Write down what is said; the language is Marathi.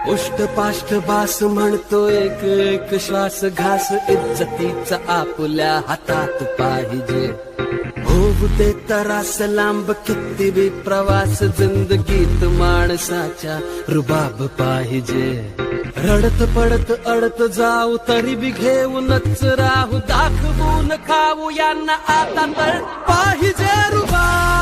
उष्ट पाष्ट बास म्हणतो एक एक श्वास घास इज्जतीचा आपल्या हातात पाहिजे. होऊ दे तरास लांब किती बी प्रवास जिंदगीत माणसाच्या रुबाब पाहिजे. रडत पडत अडत जाऊ तरी बी घेऊनच राहू दाखवून खाऊ यांना आता तर पाहिजे रुबाब.